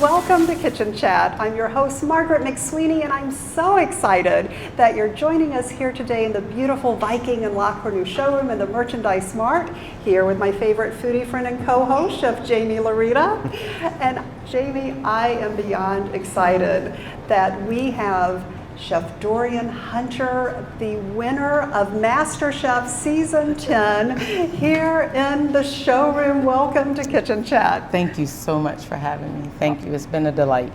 welcome to Kitchen Chat. I'm your host, Margaret McSweeney, and I'm so excited that you're joining us here today in the beautiful Viking and Lacroix showroom in the Merchandise Mart, here with my favorite foodie friend and co-host, Chef Jaime Laurita. And Jaime, I am beyond excited that we have Chef Dorian Hunter, the winner of MasterChef Season 10, here in the showroom. Welcome to Kitchen Chat. Thank you so much for having me. Thank you. It's been a delight.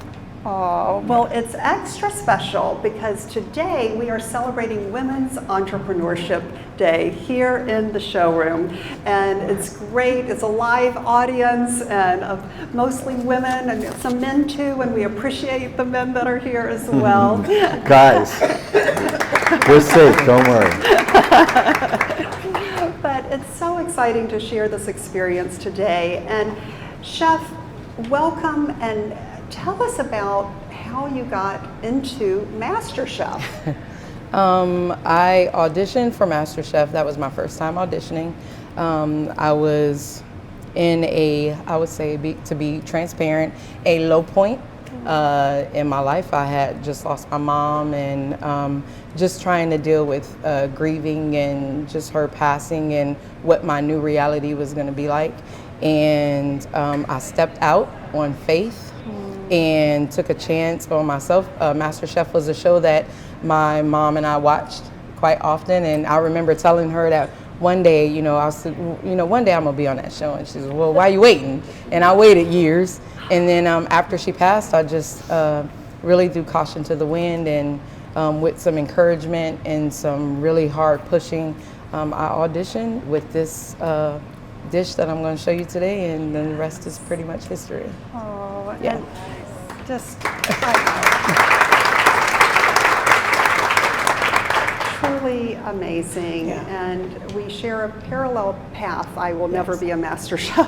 Oh, well, it's extra special because today we are celebrating Women's Entrepreneurship Day here in the showroom. And it's great. It's a live audience and of mostly women and some men too, and we appreciate the men that are here as well. Guys, we're safe, don't worry. But it's so exciting to share this experience today. And Chef, welcome, and tell us about how you got into MasterChef. I auditioned for MasterChef. That was my first time auditioning. I was in I would say, to be transparent, a low point in my life. I had just lost my mom and just trying to deal with grieving and just her passing and what my new reality was going to be like. And I stepped out on faith and took a chance on myself. MasterChef was a show that my mom and I watched quite often, and I remember telling her that one day, one day I'm gonna be on that show, and she said, well, why are you waiting? And I waited years, and then after she passed, I just really threw caution to the wind, and with some encouragement and some really hard pushing, I auditioned with this dish that I'm going to show you today, and then the rest is pretty much history. Oh, yeah. And just truly amazing. Yeah. And we share a parallel path. I will never be a master chef.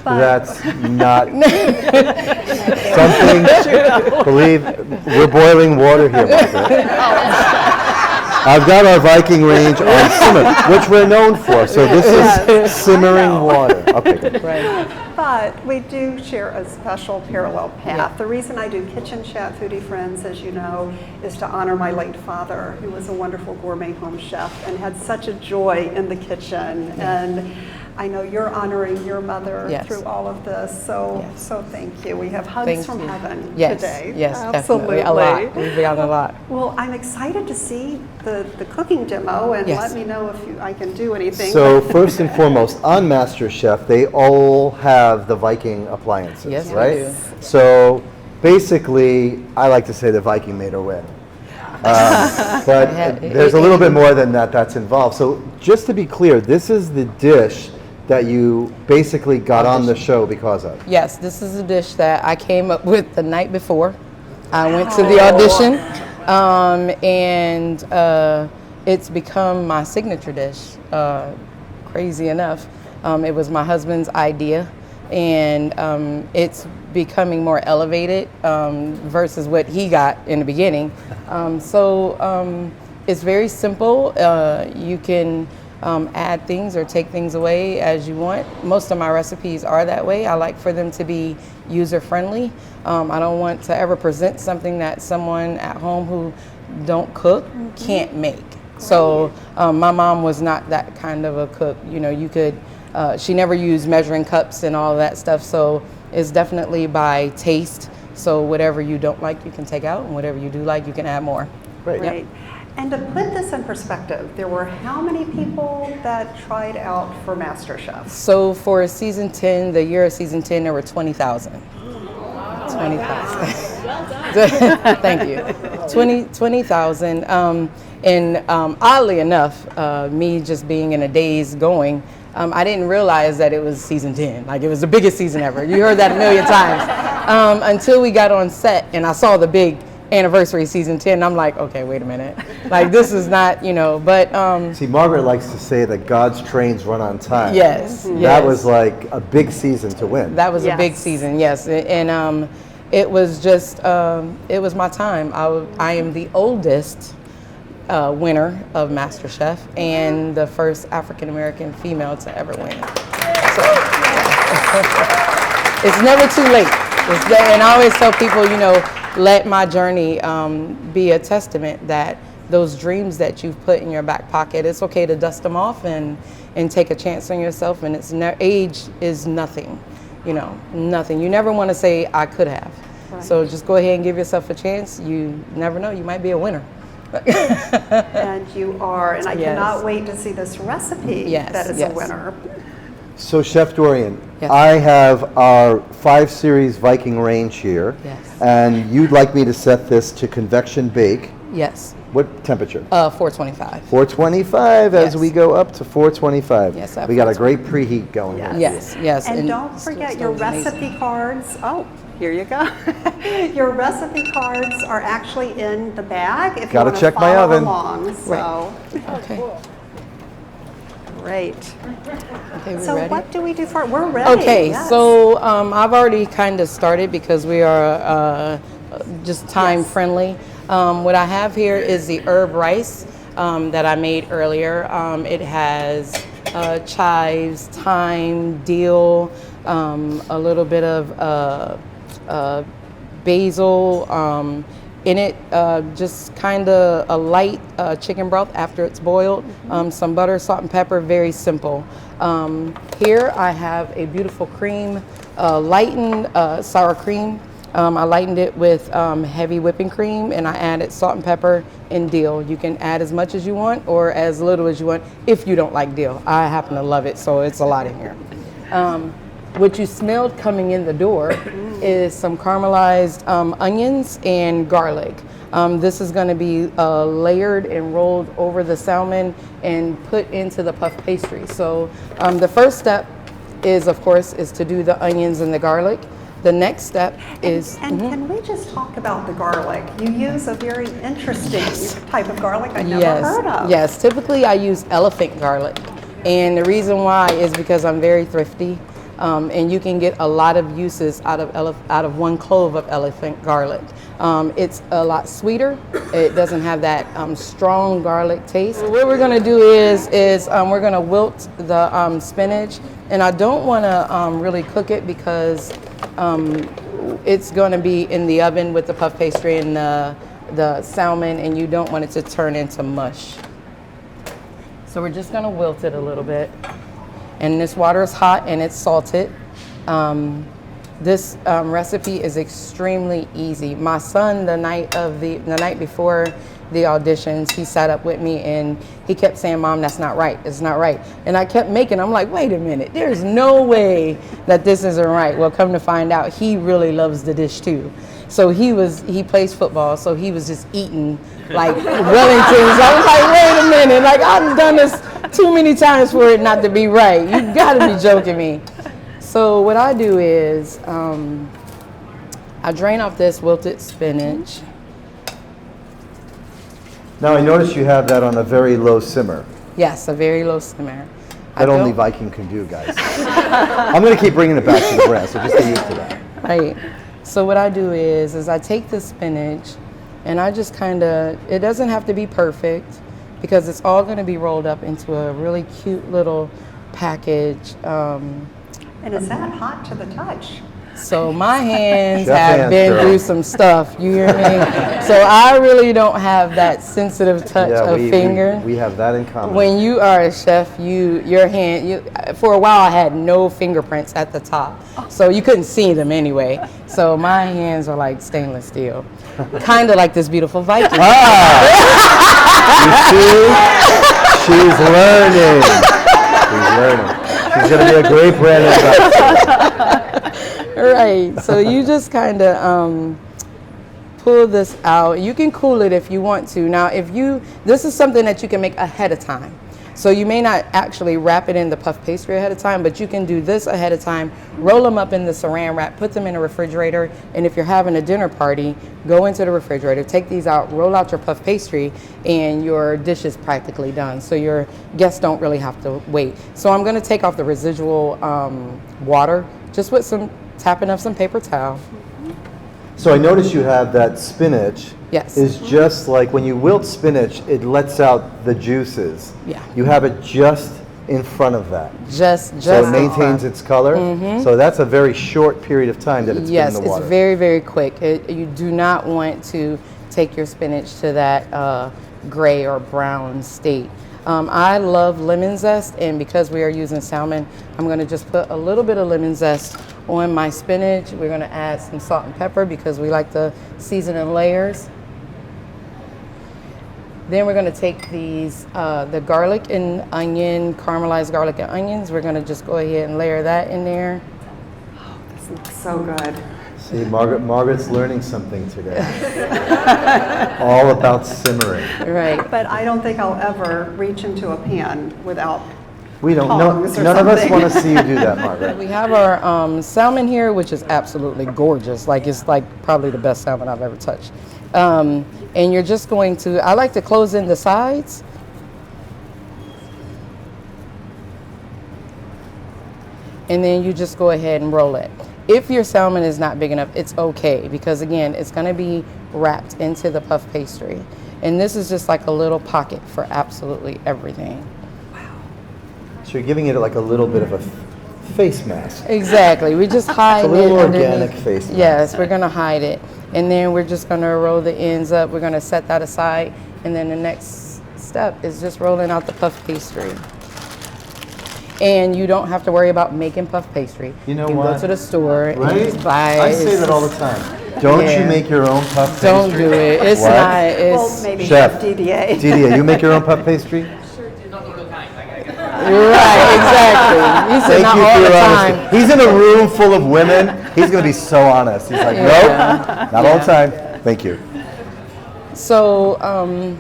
But That's not something, believe, we're boiling water here, Margaret. I've got our Viking range on simmer, which we're known for, so this is simmering water. Okay, good. Right. But we do share a special parallel path. Yeah. The reason I do Kitchen Chat, Foodie Friends, as you know, is to honor my late father, who was a wonderful gourmet home chef and had such a joy in the kitchen. Yeah. And I know you're honoring your mother Yes. through all of this, so Yes. so thank you. We have hugs Thank from you. heaven Yes. today. Yes, Absolutely. definitely. A lot. We've got a lot. Well, I'm excited to see the cooking demo, and Yes. let me know if I can do anything. So first and foremost, on MasterChef, they all have the Viking appliances, Yes, we right? do. So basically, I like to say the Viking made her win. But there's a little bit more than that that's involved. So just to be clear, this is the dish that you basically got on the show because of. Yes, this is a dish that I came up with the night before I went to the audition, and it's become my signature dish, crazy enough. It was my husband's idea, and it's becoming more elevated versus what he got in the beginning. It's very simple. You can add things or take things away as you want. Most of my recipes are that way. I like for them to be user-friendly. I don't want to ever present something that someone at home who don't cook can't make. So my mom was not that kind of a cook. You could, she never used measuring cups and all that stuff. So it's definitely by taste. So whatever you don't like, you can take out, and whatever you do like, you can add more. Great. Right. And to put this in perspective, there were how many people that tried out for MasterChef? So for season 10, the year of season 10, there were 20,000. 20,000. Well done. Thank you. 20,000. And oddly enough, me just being in a daze going, I didn't realize that it was season 10. Like, it was the biggest season ever. You heard that a million times. Until we got on set and I saw the big anniversary season 10, I'm like, okay, wait a minute. Like, this is not, but. See, Margaret likes to say that God's trains run on time. Yes. That Yes. was like a big season to win. That was Yes. a big season, yes. And it was just, it was my time. I am the oldest winner of MasterChef and the first African-American female to ever win. So, it's never too late. And I always tell people, let my journey be a testament that those dreams that you've put in your back pocket, it's okay to dust them off and take a chance on yourself. And age is nothing, nothing. You never want to say, I could have. Right. So just go ahead and give yourself a chance. You never know, you might be a winner. And you are, and I cannot wait to see this recipe that is a winner. So Chef Dorian, yes. I have our 5 Series Viking range here, and you'd like me to set this to convection bake. Yes. What temperature? 425. 425 as we go up to 425. Yes, we got a great preheat going. Yes. And don't forget your recipe cards. Oh, here you go. Your recipe cards are actually in the bag if you want to check my oven. Along. So. Okay. Great. Okay, so ready? What do we do for it? We're ready. Okay, so I've already kind of started because we are just time friendly. What I have here is the herb rice that I made earlier. It has chives, thyme, dill, a little bit of basil. In it, just kind of a light chicken broth after it's boiled, some butter, salt, and pepper, very simple. Here I have a beautiful cream, lightened sour cream. I lightened it with heavy whipping cream, and I added salt and pepper and dill. You can add as much as you want or as little as you want if you don't like dill. I happen to love it, so it's a lot in here. What you smelled coming in the door is some caramelized onions and garlic. This is going to be layered and rolled over the salmon and put into the puff pastry. So the first step is, of course, to do the onions and the garlic. The next step is... And can we just talk about the garlic? You use a very interesting type of garlic I never heard of. Yes, typically I use elephant garlic. And the reason why is because I'm very thrifty. And you can get a lot of uses out of 1 clove of elephant garlic. It's a lot sweeter. It doesn't have that strong garlic taste. What we're going to do is we're going to wilt the spinach, and I don't want to really cook it because it's going to be in the oven with the puff pastry and the salmon, and you don't want it to turn into mush. So we're just going to wilt it a little bit. And this water is hot and it's salted. This recipe is extremely easy. My son, the night before the auditions, he sat up with me and he kept saying, "Mom, that's not right. It's not right." And I kept making. I'm like, "Wait a minute. There's no way that this isn't right." Well, come to find out, he really loves the dish too. So he plays football, so he was just eating like Wellingtons. I was like, "Wait a minute. Like, I've done this too many times for it not to be right. You gotta be joking me." So what I do is I drain off this wilted spinach. Now I notice you have that on a very low simmer. Yes, a very low simmer. That only Viking can do, guys. I'm going to keep bringing it back to the brand, so just get used to that. Right. So what I do is I take the spinach and I just kind of, it doesn't have to be perfect because it's all going to be rolled up into a really cute little package. And is that hot to the touch? So my hands Chef have hands, been girl. through some stuff, you hear me? So I really don't have that sensitive touch of finger. We have that in common. When you are a chef, your hand, for a while I had no fingerprints at the top. So you couldn't see them anyway. So my hands are like stainless steel. Kind of like this beautiful Viking. You see? She's learning. She's learning. She's going to be a great brand ambassador. Right, so you just kind of pull this out. You can cool it if you want to. Now, this is something that you can make ahead of time. So you may not actually wrap it in the puff pastry ahead of time, but you can do this ahead of time, roll them up in the saran wrap, put them in a refrigerator, and if you're having a dinner party, go into the refrigerator, take these out, roll out your puff pastry, and your dish is practically done. So your guests don't really have to wait. So I'm gonna take off the residual water, just with some tapping of some paper towel. So I notice you have that spinach. Yes. Is just like when you wilt spinach, it lets out the juices. Yeah. You have it just in front of that. Just So it in maintains front. its color. So that's a very short period of time that it's been Yes, in the water. it's very, very quick. You do not want to take your spinach to that gray or brown state. I love lemon zest, and because we are using salmon, I'm going to just put a little bit of lemon zest on my spinach. We're going to add some salt and pepper because we like to season in layers. Then we're going to take these, the garlic and onion, caramelized garlic and onions. We're going to just go ahead and layer that in there. Oh, this looks so good. See, Margaret's learning something today. All about simmering. Right. But I don't think I'll ever reach into a pan without We don't tongs or none of us something. want to see you do that, Margaret. We have our salmon here, which is absolutely gorgeous. Like, it's like probably the best salmon I've ever touched. And you're just going to, I like to close in the sides. And then you just go ahead and roll it. If your salmon is not big enough, it's okay, because again, it's going to be wrapped into the puff pastry. And this is just like a little pocket for absolutely everything. So you're giving it like a little bit of a face mask. Exactly. We just hide It's a little it organic underneath. face mask. Yes, we're going to hide it. And then we're just going to roll the ends up. We're going to set that aside. And then the next step is just rolling out the puff pastry. And you don't have to worry about making puff pastry. You know can what? go to the store and Right? just buy. I say that all the time. Don't Yeah. you make your own puff pastry? Don't do it. It's What? not. It's Well, maybe Chef. DDA. DDA, you make your own puff pastry? right. Exactly. He said Thank not you all for the your time. honesty. He's in a room full of women. He's going to be so honest. He's like, nope, not all the time. Thank you. So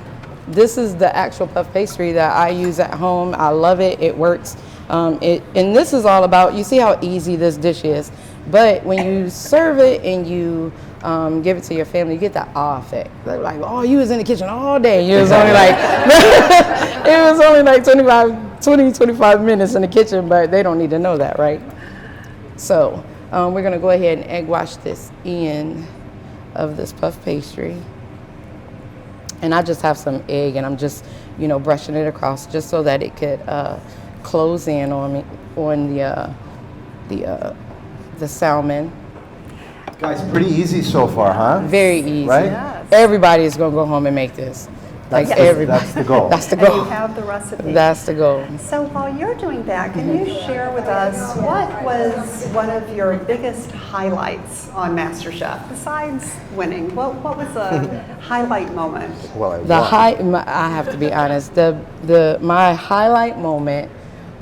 this is the actual puff pastry that I use at home. I love it. It works. And this is all about, you see how easy this dish is, but when you serve it and you give it to your family, you get that awe effect. They're like, oh, you was in the kitchen all day. It was only like, it was only like 25 minutes in the kitchen, but they don't need to know that, right? So we're gonna go ahead and egg wash this end of this puff pastry. And I just have some egg, and I'm just, brushing it across just so that it could close in on me, on the salmon. Guys, pretty easy so far, huh? Very easy. Right? Yes. Everybody is gonna go home and make this. Like everybody. That's the goal. That's the And you goal. have the recipe. That's the goal. So while you're doing that, can you share with us what was one of your biggest highlights on MasterChef besides winning? What was a highlight moment? Well, I have to be honest. My highlight moment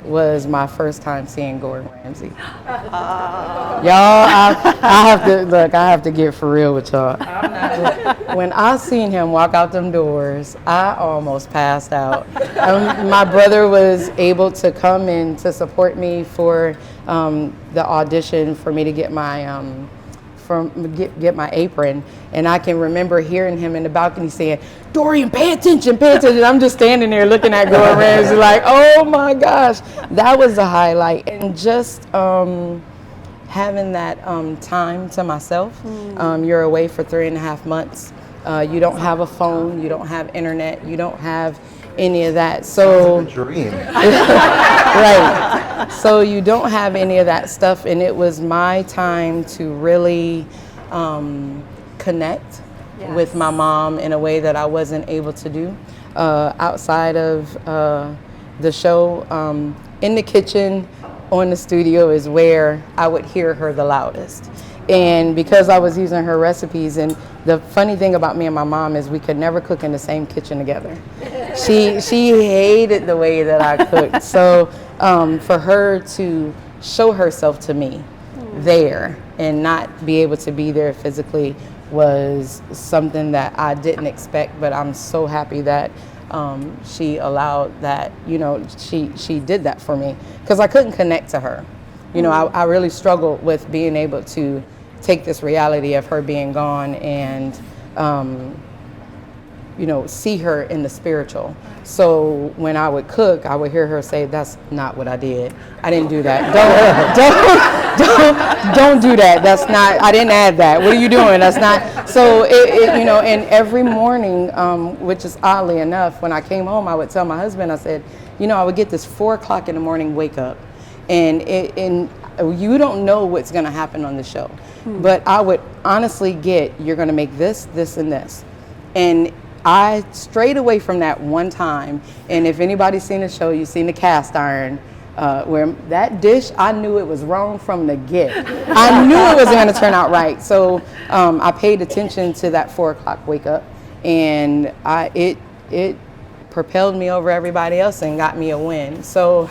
was my first time seeing Gordon Ramsay. Y'all, I have to get for real with y'all. When I seen him walk out them doors, I almost passed out. My brother was able to come in to support me for the audition for me to get my get my apron, and I can remember hearing him in the balcony saying, "Dorian, pay attention, pay attention." I'm just standing there looking at Gordon Ramsay like, oh my gosh, that was a highlight. And just having that time to myself. You're away for 3.5 months. You don't have a phone, you don't have internet, you don't have any of that. So dream. right. So you don't have any of that stuff, and it was my time to really connect with my mom in a way that I wasn't able to do outside of the show. In the kitchen, on the studio is where I would hear her the loudest. And because I was using her recipes, and the funny thing about me and my mom is we could never cook in the same kitchen together. She hated the way that I cooked. So for her to show herself to me there and not be able to be there physically was something that I didn't expect, but I'm so happy that she allowed that, she did that for me, because I couldn't connect to her. I really struggled with being able to take this reality of her being gone and, see her in the spiritual. So when I would cook, I would hear her say, "That's not what I did. I didn't do that. Don't do that. That's not, I didn't add that. What are you doing? That's not." So and every morning, which is oddly enough, when I came home, I would tell my husband, I said, I would get this 4 o'clock in the morning wake up, and you don't know what's going to happen on the show. But I would honestly you're going to make this, this, and this. And I strayed away from that one time. And if anybody's seen the show, you've seen the cast iron, where that dish, I knew it was wrong from the get. I knew it wasn't going to turn out right. So I paid attention to that 4 o'clock wake up, and it propelled me over everybody else and got me a win. So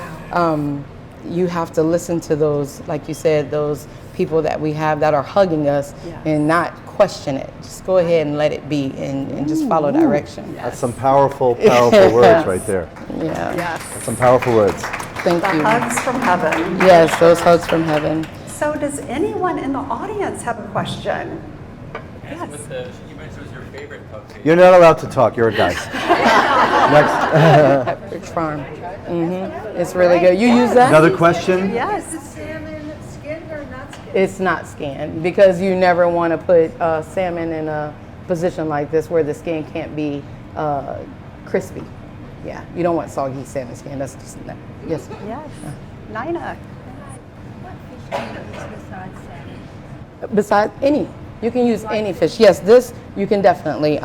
you have to listen to those, like you said, those people that we have that are hugging us, and not question it. Just go ahead and let it be, and just follow direction. That's some powerful words right there. Yeah. Yes. That's some powerful words. Thank The you. hugs from heaven. Yes, those hugs from heaven. So does anyone in the audience have a question? You mentioned it was your favorite puff pastry. You're not allowed to talk. You're a guy. Next. Pepperidge Farm. It's really good. You use that? Another question? Yes. Salmon skinned or not skinned? It's not skinned, because you never want to put salmon in a position like this where the skin can't be crispy. Yeah, you don't want soggy salmon skin. That's just no. Yes. Yes. Nina. What fish do you use besides salmon? Besides any, you can use any fish. Yes, this you can definitely.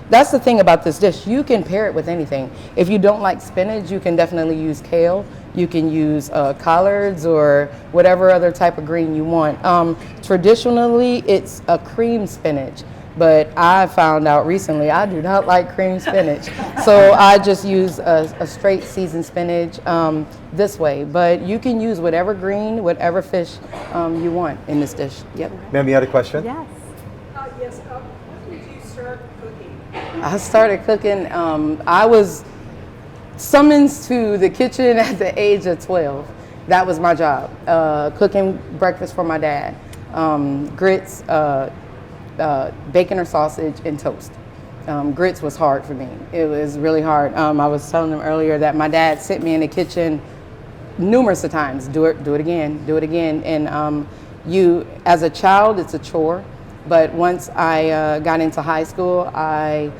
That's the thing about this dish. You can pair it with anything. If you don't like spinach, you can definitely use kale. You can use collards or whatever other type of green you want. Traditionally, it's a cream spinach, but I found out recently I do not like cream spinach. So I just use a straight seasoned spinach this way. But you can use whatever green, whatever fish you want in this dish. Yep. Ma'am, you had a question? Yes. Yes. When did you start cooking? I started cooking. I was summoned to the kitchen at the age of 12. That was my job, cooking breakfast for my dad. Grits, bacon or sausage, and toast. Grits was hard for me. It was really hard. I was telling them earlier that my dad sent me in the kitchen numerous of times. Do it again, do it again. And you, as a child, it's a chore. But once I got into high school, I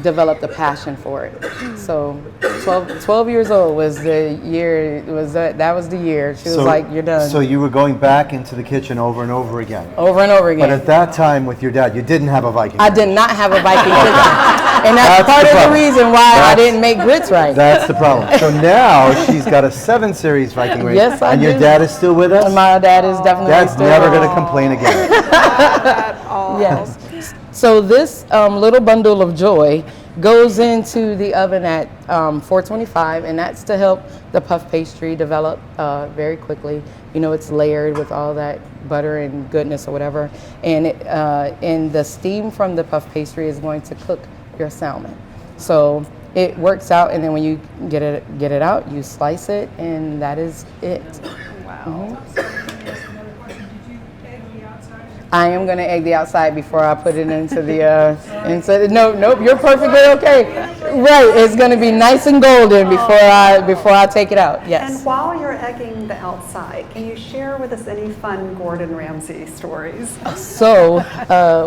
developed a passion for it. So 12 years old was the year, that was the year. She was like, you're done. So you were going back into the kitchen over and over again. Over and over again. But at that time with your dad, you didn't have a Viking. I did not have a Viking kitchen. And that's part the of the problem. reason why I didn't make grits right. That's the problem. So now she's got a 7 Series Viking range. Yes, I And your do. dad is still with us? My dad is definitely Dad's still never going to complain again. Yes. So this little bundle of joy goes into the oven at 425, and that's to help the puff pastry develop very quickly. It's layered with all that butter and goodness or whatever, and the steam from the puff pastry is going to cook your salmon. So it works out, and then when you get it out, you slice it, and that is it. Wow. I am going to egg the outside before I put it into the nope, you're perfectly okay. Right, it's going to be nice and golden before I take it out. Yes. And while you're egging the outside, can you share with us any fun Gordon Ramsay stories? So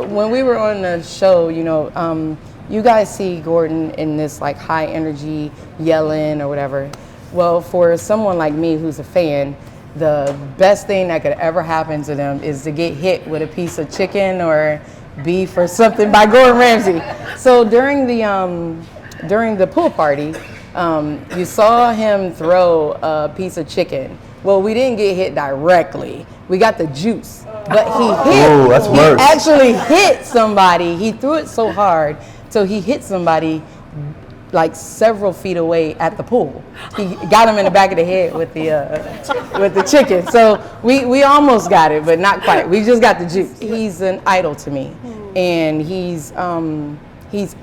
when we were on the show, you guys see Gordon in this like high energy yelling or whatever. Well, for someone like me who's a fan, the best thing that could ever happen to them is to get hit with a piece of chicken or beef or something by Gordon Ramsay. So during the pool party, you saw him throw a piece of chicken. Well, we didn't get hit directly. We got the juice, but he actually hit somebody. He threw it so hard, so he hit somebody like several feet away at the pool. He got him in the back of the head with the chicken. So we almost got it, but not quite. We just got the juice. He's an idol to me, and he's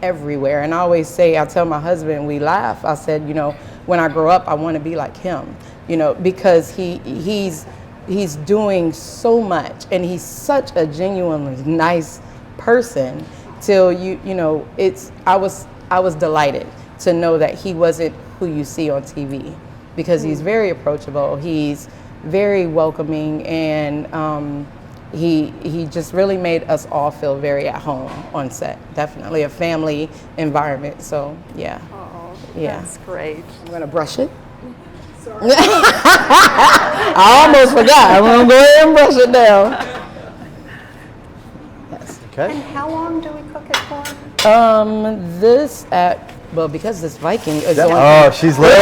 everywhere. And I tell my husband, we laugh. I said, when I grow up, I want to be like him, because he's doing so much, and he's such a genuinely nice person. Till I was delighted to know that he wasn't who you see on TV, because he's very approachable, he's very welcoming, and he just really made us all feel very at home on set. Definitely a family environment. So yeah. Yeah. That's great. I'm gonna brush it. I almost forgot. I'm gonna go ahead and brush it down. Yes. Okay. And how long do we cook it for? Because this Viking is Oh, she's learning.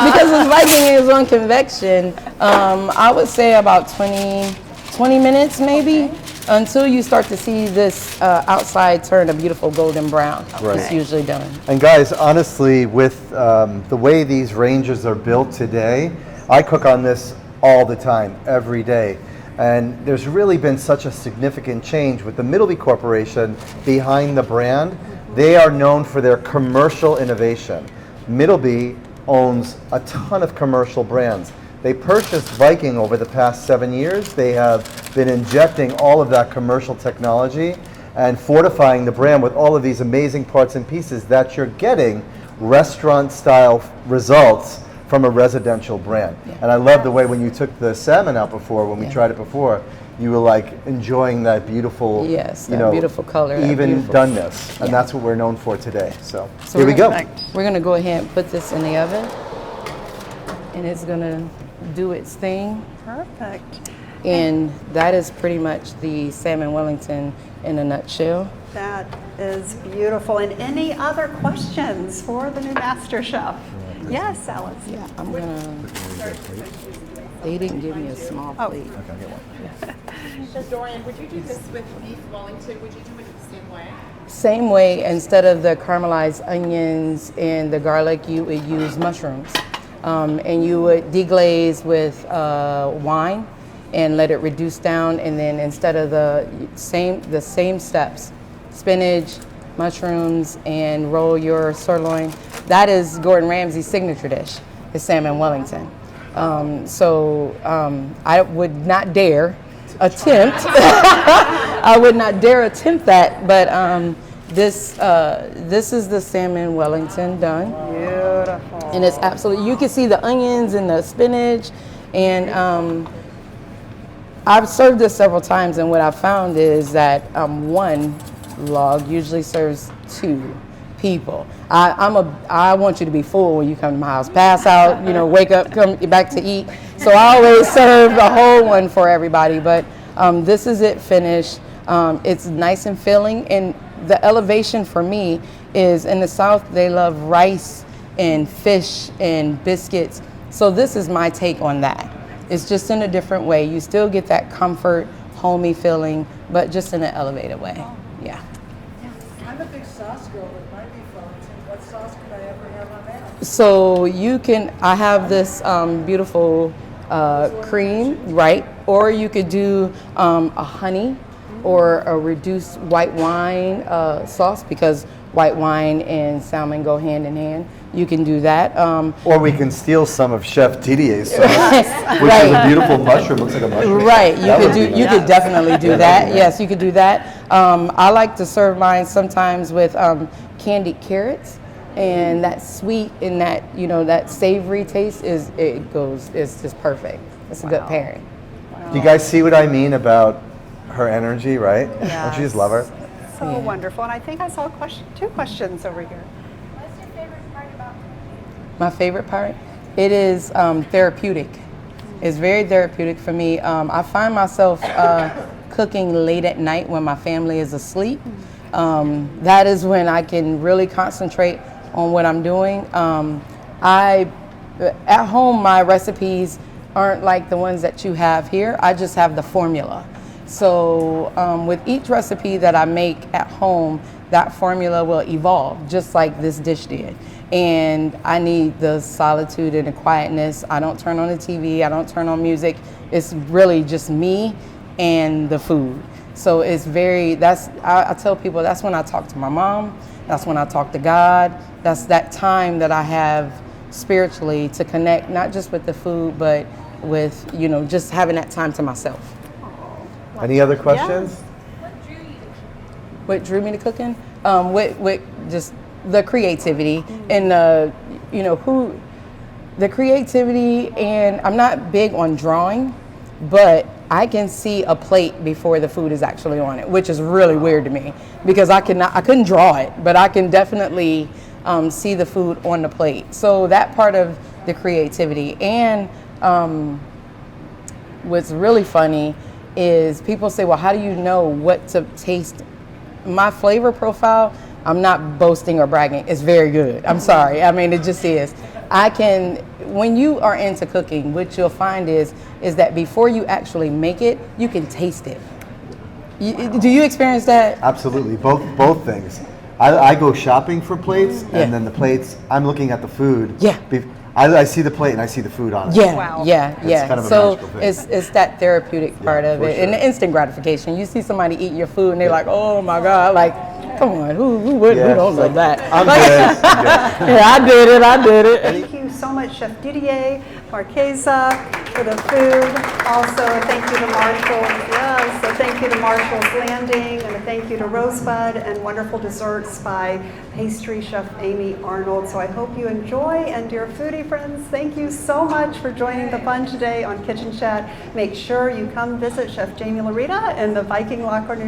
because this Viking is on convection, I would say about 20 minutes maybe, until you start to see this outside turn a beautiful golden brown. Right. It's usually done. And guys, honestly, with the way these ranges are built today, I cook on this all the time, every day. And there's really been such a significant change with the Middleby Corporation behind the brand. They are known for their commercial innovation. Middleby owns a ton of commercial brands. They purchased Viking over the past 7 years. They have been injecting all of that commercial technology and fortifying the brand with all of these amazing parts and pieces that you're getting restaurant style results from a residential brand. Yeah. And I love the way when you took the salmon out before, when we tried it before, you were like enjoying that beautiful, Yes, that beautiful color, that even beautiful- doneness. And Yeah. that's what we're known for today. So So here we go. We're gonna go ahead and put this in the oven, and it's gonna do its thing. Perfect. And that is pretty much the Salmon Wellington in a nutshell. That is beautiful. And any other questions for the new Master Chef? Yes, Alice. Yeah, I'm gonna. They didn't give me a small plate. Dorian, would you do this with beef Wellington? Would you do it the same way? Same way, instead of the caramelized onions and the garlic, you would use mushrooms. And you would deglaze with wine and let it reduce down. And then instead of the same steps, spinach, mushrooms, and roll your sirloin. That is Gordon Ramsay's signature dish, the Salmon Wellington. I would not dare attempt. I would not dare attempt that, but this is the Salmon Wellington done. Beautiful. And it's absolutely, you can see the onions and the spinach, and I've served this several times, and what I found is that one log usually serves 2 people. I want you to be full when you come to my house. Pass out, wake up, come back to eat. So I always serve the whole one for everybody, but this is it finished. It's nice and filling, and the elevation for me is in the South, they love rice and fish and biscuits. So this is my take on that. It's just in a different way. You still get that comfort, homey feeling, but just in an elevated way. Yeah. I'm a big sauce girl with my beef Wellington. What sauce could I ever have on that? So I have this beautiful cream, right? Or you could do a honey or a reduced white wine sauce, because white wine and salmon go hand in hand. You can do that. Or we can steal some of Chef Didier's sauce, which is a beautiful mushroom. Looks like a mushroom. Right, you That could would do. be You nice. could definitely do Yeah, that. that'd be Yes, you could do that. I like to serve mine sometimes with candied carrots, and that sweet and that that savory taste it's just perfect. It's a good pairing. Do you guys see what I mean about her energy, right? Don't you just love her? So wonderful. And I think I saw 2 questions over here. What's your favorite part about My favorite part, it is therapeutic. It's very therapeutic for me. I find myself cooking late at night when my family is asleep. That is when I can really concentrate on what I'm doing. At home, my recipes aren't like the ones that you have here. I just have the formula. So with each recipe that I make at home, that formula will evolve, just like this dish did. And I need the solitude and the quietness. I don't turn on the TV, I don't turn on music. It's really just me and the food. So it's I tell people that's when I talk to my mom, that's when I talk to God, that's that time that I have spiritually to connect, not just with the food, but with, just having that time to myself. Any other questions? What drew me to cooking? With just the creativity and the creativity, and I'm not big on drawing, but I can see a plate before the food is actually on it, which is really weird to me because I couldn't draw it, but I can definitely see the food on the plate. So that part of the creativity. And what's really funny is people say, well, how do you know what to taste? My flavor profile, I'm not boasting or bragging, it's very good. I'm sorry. I mean, it just is. When you are into cooking, what you'll find is that before you actually make it, you can taste it. Do you experience that? Absolutely, both things. I go shopping for plates, and then the plates, I'm looking at the food. Yeah. I see the plate and I see the food on it. Yeah, Wow. yeah. It's kind of a So magical thing. it's that therapeutic part of for it, and sure. the instant gratification. You see somebody eating your food, and they're like, "Oh my God!" Like, come on, who would? Yeah, Who don't it's love like, that? I'm Like, good. I'm good. yeah, I did it. Thank you so much, Chef Didier Marquesa, for the food. Also, a thank you to Marshall's. Yes, a thank you to Marshall's Landing, and a thank you to Rosebud, and wonderful desserts by pastry chef Amy Arnold. So I hope you enjoy, and dear foodie friends, thank you so much for joining the fun today on Kitchen Chat. Make sure you come visit Chef Jaime Laurita in the Viking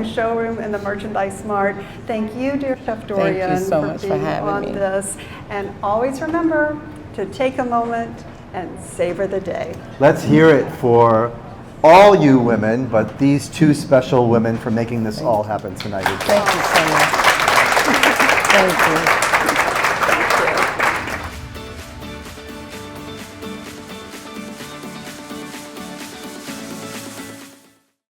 Showroom in the Merchandise Mart. Thank you, dear Chef Dorian, so much for being having on me. this. And always remember to take a moment and savor the day. Let's hear it for all you women, but these two special women for making this all happen tonight. Thank you so much. Thank you.